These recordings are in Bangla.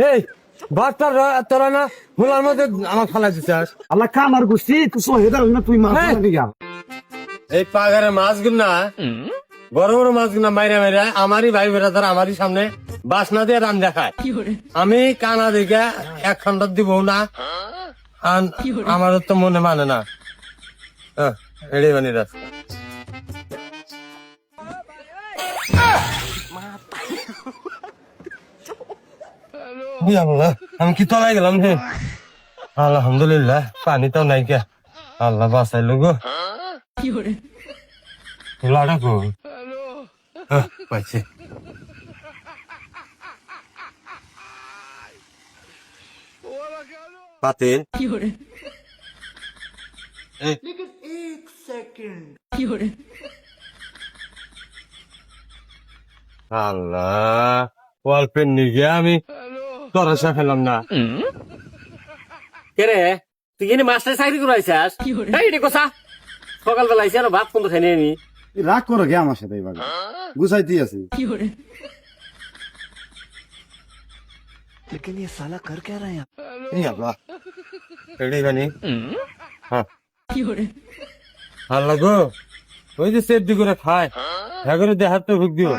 এই বাচ্চা তোরা না হুলার মধ্যে আমার ফালাই দিচ্ছিস। আল্লাহ কামার গুছি তুই সোহেদা না তুই মাছ হ্যাঁ। নিয়া এই পাগারে মাছগুলো না বড় বড় মাছগুলো মাইরা মাইরা আমারই ভাই বেড়াদার আমারই সামনে বাসনা দিয়ে রান দেখায়। আমি কানা দিকে এক খন্ড দিব না, আর আমার তো মনে মানে না। এড়ে বানি রাস্তা আমি কি তলায় গেলাম হে। আলহামদুলিল্লাহ পানিটাও নাই কে, আল্লাহ বাঁচাইলো গো। লাড়া গো পাইছে। পাতিল আল্লাহ অল্পের নিগে আমি তরসা ফেলাম না। কে রে তুই এনে মাস্টার চাকরি করাইছিস? এই রে কোসা সকালবেলা আইসি আর ভাত কোন খাই আমি। রাগ করো গে আমার সাথে এবার গুছাইতে আছি। এই আল্লাহ এড়ে বানি। হ্যাঁ আল্লাহ গো ওই যে সেফটি করে খায় হ্যাঁ করে দেহার তো ভুগ দিও।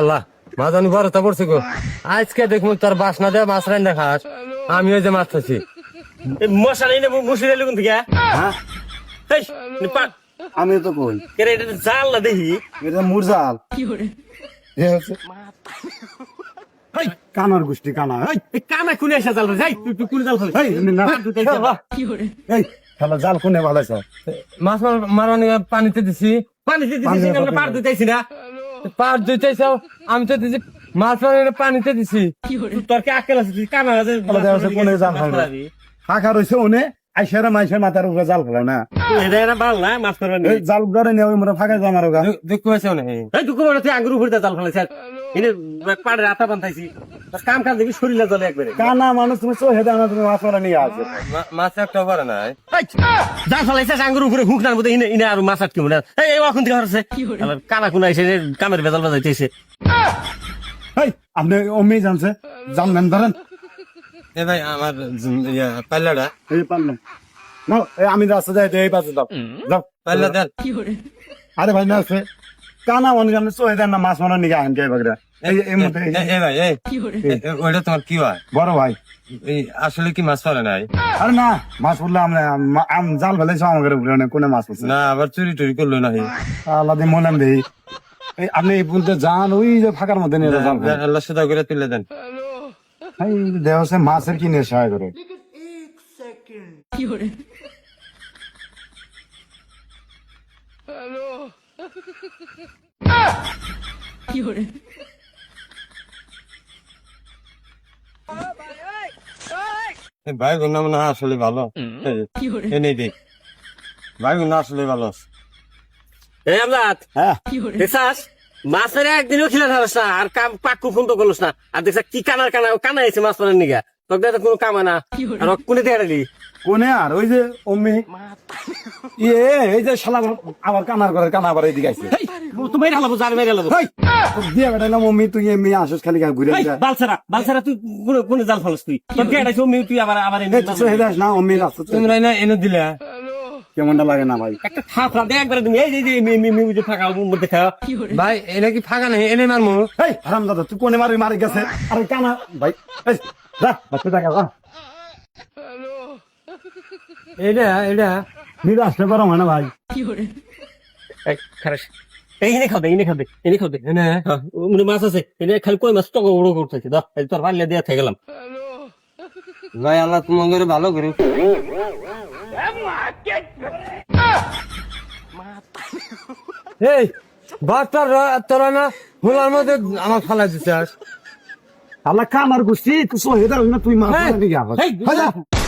আল্লাহ মাছ আমি বড় তা পড়ছে গো। আজকে দেখবো তোর বাসনা দেয় মাছ রান দেখাস, আমি ওই যে মাছ খাচ্ছি। মশা নেই না মুসি দিলে কোন থেকে? হ্যাঁ এই, নি পা। আমি তো কই কে রে এটা তো জাল না দেখি। এটা মুরজাল কানার গোষ্ঠী কানা। এই কানা কোনে এসে জাল যাই তুই কোন জাল ফেলে? এই খেলা জাল কোনে ভালাইছ? মাছ মারানি পানিতে দিছি। পানিতে দিছিস আমরা পার দিতেছি না। পার দিতেছ আমি তো দিছি মাছ মারানি পানিতে দিছি। তোর কি আকেল আছে তুই কানা আছে কোনে জাল ফেলাবি? ফাঁকা রয়েছে ওনে আইসারা মাইসের মাথার উপরে জাল ফেলায় না। এটা না বাল না মাছ করবেন। এই জাল ধরে নেওয়া মোরা ফাঁকা জামার গা। দেখতে পাইছ না এই তুই কোন তুই আঙ্গুর উপরে জাল ফেলাইছ? এনে পাড়ে আটা বান্ধাইছি কাম কাম দেখি শরীরে জলে একবারে। কানা মানুষ তুমি সোহেদা না তুমি মাছ মারা নিয়ে আসে। মাছ একটা পারে নাই জাল ফেলাইছে আঙ্গুর উপরে হুকনার মধ্যে ইনে আর মাছ আটকে মনে এই এখন থেকে হচ্ছে কানা কোন আইসে কামের বেজাল বাজাইতেছে। এই আপনি অমনি জানছে জানলেন ধরেন এ ভাই আমার পাল্লাটা এই পারলাম না আমি রাস্তা যাই এই পাশে দাও যাও পাল্লা দেন। আরে ভাই না আছে কানা মানুষ আপনি সোহেদা না মাছ মারা নিয়ে আহেন কে বাগড়া এই এই মধ্যে এ ভাই এই ওইটা তোমার কি হয়? বড় ভাই এই আসলে কি মাছ পারে নাই? আরে না মাছ পড়লে আমরা জাল ফেলেছি আমাদের উপরে কোনে মাছ পড়ছে না আবার চুরি টুরি করলো না। আল্লাহ দিয়ে মনে দেই এই আপনি এই বলতে যান ওই যে ফাঁকার মধ্যে নিয়ে জাল ফেলেন। আল্লাহ সুদা করে তুলে দেন। এই দেহ হচ্ছে মাছের কি নেশা করে ভাই গুনা মনে হয় আসলে ভালো। এনেই দেখ ভাই গুনা আসলে ভালো। এই আমজাদ হ্যাঁ দেখছাস মাছের একদিনও খিলা থাকস না আর কাম পাক্কু ফোন তো করলস না আর দেখছা কি কানার কানা কানা আছে মাছ মারার নিগা তোকে তো কোনো কামা না আর কোনে দেখালি কোনে আর ওই যে অম্মি ইয়ে এই যে শালা আবার কানার করে কানা আবার এইদিকে আইছে তুমি হালাবো জাল মেরে হালাবো দিয়ে বেটাইলাম অম্মি তুই এমনি আসস খালি ঘুরে বালছারা তুই কোনে জাল ফেলস তুই তোর কে আইছো তুই আবার আবার হেদাস না অম্মি রাস্তা তোমরা না এনে দিলে কেমনটা লাগে না ভাই একটা থাপড়া দে একবার তুমি এই যে মিউজিক ফাঁকা মধ্যে খাও ভাই এনে কি ফাঁকা নাই এনে মারমু। এই হারাম দাদা তুই কোনে মারি গেছে আরে কানা ভাই এই যা বাচ্চা টাকা যা এটা এটা নিয়ে আসতে পারো না ভাই খারাপ এইখানে খাবে এনে খাবে এনে খাবে এনে মাছ আছে এনে খালি কই মাছ টক বড় করতেছে দাও তোর পাল্লে দিয়ে থেকে গেলাম। ভাই আল্লাহ তোমাকে ভালো করে। এই বাচ্চা তোরা না হুলার মধ্যে আমার ফালাই দিচ্ছিস। আল্লাহ কামার গুছি তুই সোহেদা না তুই মাছ হ্যাঁ। নিয়ে